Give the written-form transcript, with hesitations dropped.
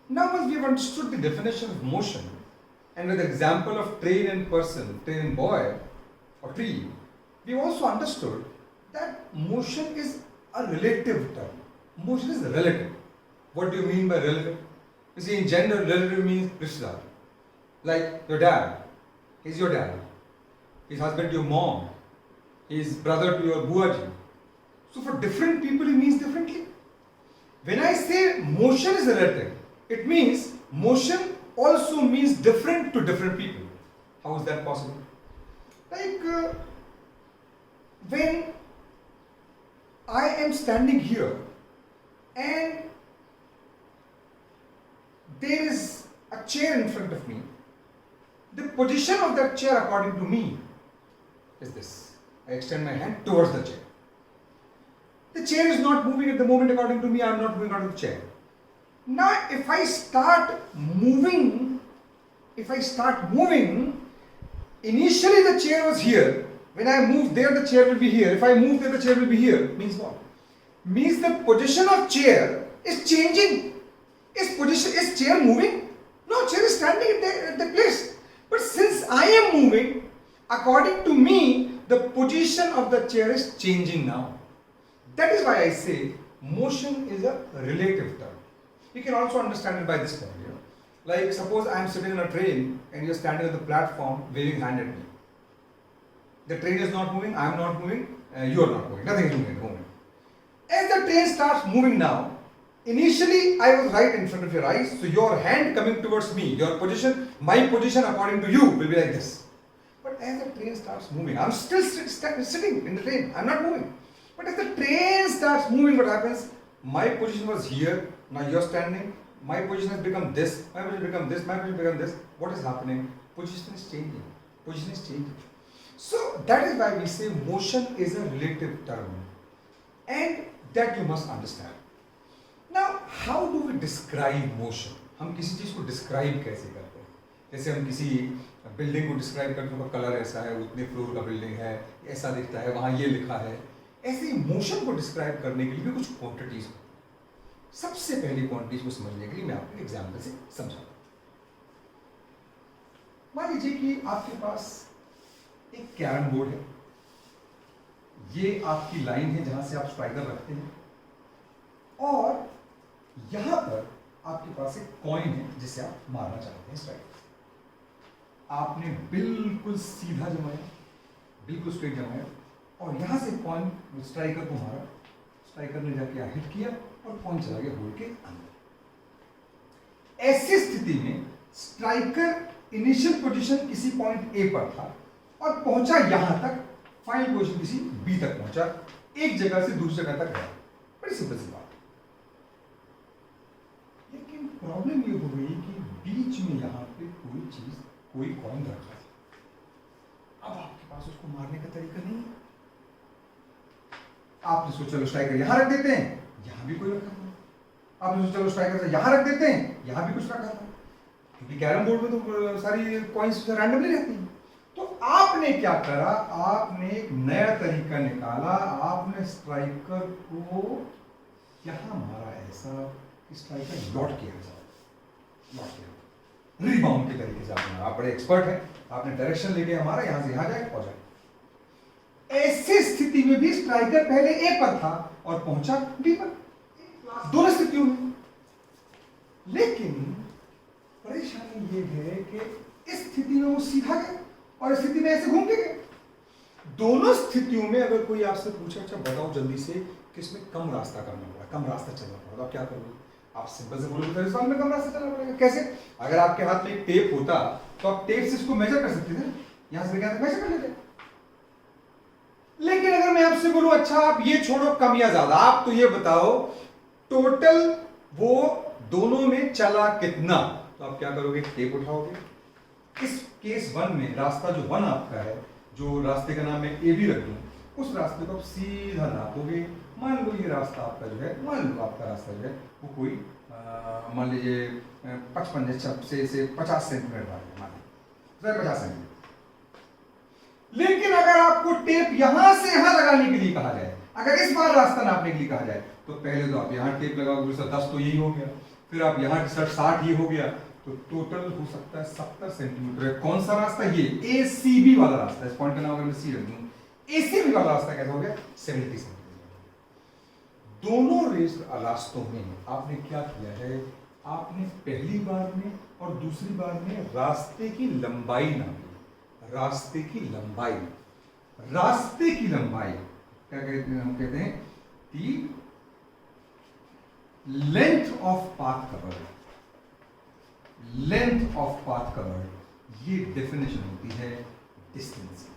Now, once we have understood the definition of motion, and with the example of train and person, train and boy, or tree, we also understood that motion is a relative term. Motion is relative. What do you mean by relative? You see, in gender, relative means Rishdar. Like your dad, he's your dad. His husband to your mom. His brother to your buaji. So for different people, it means differently. When I say motion is relative, it means motion also means different to different people. How is that possible? Like when I am standing here and there is a chair in front of me, the position of that chair according to me is this. I extend my hand towards the chair. The chair is not moving at the moment according to me, I am not moving out of the chair. Now if I start moving, initially the chair was here. When I move there, the chair will be here. If I move there, the chair will be here. Means what? Means the position of chair is changing. Is chair moving? No, chair is standing at the place. But since I am moving, according to me, the position of the chair is changing now. That is why I say motion is a relative term. You can also understand it by this term. Like suppose I am sitting in a train and you are standing on the platform waving hand at me. The train is not moving, I am not moving, you are not moving. Nothing is moving at the moment. As the train starts moving now, initially I was right in front of your eyes, so your hand coming towards me, your position, my position according to you will be like this. But as the train starts moving, I am still sitting in the train, I am not moving. But as the train starts moving, what happens? My position was here, now you are standing, my position has become this, my position has become this, my position has become this. What is happening? Position is changing. Position is changing. So that is why we say motion is a relative term. And that you must understand. Now, how do we describe motion? हम किसी चीज़ को describe कैसे करते हैं? जैसे हम किसी building को describe करते हैं, कलर ऐसा है, उतने फ्लोर का बिल्डिंग है, ऐसा दिखता है, वहाँ ये लिखा है. ऐसे ही मोशन को डिस्क्राइब करने के लिए भी कुछ क्वांटिटीज होती हैं. सबसे पहली क्वांटिटीज को समझने के लिए मैं आपको एग्जाम्पल से समझाऊंगा. मान लीजिए कि आपके पास एक कैरम बोर्ड है. ये आपकी लाइन है जहां से आप स्ट्राइकर रखते हैं, और यहां पर आपके पास एक कॉइन है जिसे आप मारना चाहते हैं स्ट्राइकर. आपने बिल्कुल सीधा जमाया, बिल्कुल स्ट्रेट जमाया, और यहां से कॉइन स्ट्राइकर को मारा. स्ट्राइकर ने जाके हिट किया और कॉइन चला गया होल के अंदर. ऐसी स्थिति में स्ट्राइकर इनिशियल पोजीशन किसी पॉइंट ए पर था और पहुंचा यहां तक, फाइनल पोजीशन किसी बी तक पहुंचा, एक जगह से दूसरी जगह तक गया. बड़ी सिंपल सी बात. लेकिन प्रॉब्लम ये हो गई कि बीच में यहां पे कोई चीज, कोई कॉइन रखा था. अब आपके पास उसको मारने का तरीका नहीं है. आपने सोचा चलो स्ट्राइकर यहां रख देते हैं, यहां भी कोई रखा था. आपने सोचा चलो स्ट्राइकर से यहां रख देते हैं, यहां भी कुछ रखा था. क्योंकि कैरम बोर्ड में तो सारी कॉइंस रैंडमली रहती हैं. तो आपने क्या करा? आपने एक नया तरीका निकाला. आपने स्ट्राइकर को यहां मारा ऐसा कि स्ट्राइकर लौट किया जाए, लौट किया रिबाउंड के तरीके से. आपने, आप बड़े एक्सपर्ट हैं, आपने डायरेक्शन लेके हमारा यहां से यहां जाए पहुंच जाए. ऐसी स्थिति में भी स्ट्राइकर पहले ए पर था और पहुंचा बी पर, दोनों स्थितियों में. लेकिन परेशानी ये है कि इस स्थिति में वो सीधा गया और इस स्थिति में ऐसे घूम के गए. दोनों स्थितियों में अगर कोई आपसे पूछे अच्छा बताओ जल्दी से किसमें कम रास्ता करना पड़ा, कम रास्ता चलना पड़ा, तो आप क्या करोगे? आप सिंपल से बोलोगे इस में कम रास्ता चलना पड़ेगा. कैसे? अगर आपके हाथ में एक टेप होता तो आप टेप से इसको मेजर कर सकते थे, यहां से लेकर मेजर कर लेते. लेकिन अगर मैं आपसे बोलूं अच्छा आप ये छोड़ो कम या ज्यादा, आप तो ये बताओ टोटल वो दोनों में चला कितना, तो आप क्या करोगे? टेप उठाओगे. इस केस 1 में रास्ता जो 1 आपका है, जो रास्ते का नाम मैं ए बी रख दूं, उस रास्ते को आप सीधा नापोगे. मान लो ये रास्ता आपका जो है, मान लो आपका रास्ता जो है वो कोई मान लीजिए 55 से 50 सेंटीमीटर का है, मान लीजिए 50 सेंटीमीटर. लेकिन अगर आपको टेप यहां से यहां लगाने के लिए कहा जाए, अगर इस बार रास्ता नापने के लिए कहा जाए, तो पहले तो आप यहां टेप लगाओगे, 10 तो यही हो गया. फिर आप यहाँ 60 ये हो गया, तो टोटल हो सकता है 70 सेंटीमीटर है। कौन सा रास्ता? ये ACB वाला रास्ता। इस पॉइंट का नाम अगर मैं सी रख दूं, ACB वाला रास्ता कैसा हो गया? 70 सेंटीमीटर। दोनों रास्तों में आपने क्या किया है, आपने पहली बार में और दूसरी बार में रास्ते की लंबाई नापी। रास्ते की लंबाई, रास्ते की लंबाई क्या कहते हैं? हम कहते हैं the length of path covered. Length of path covered, ये डेफिनेशन होती है डिस्टेंस।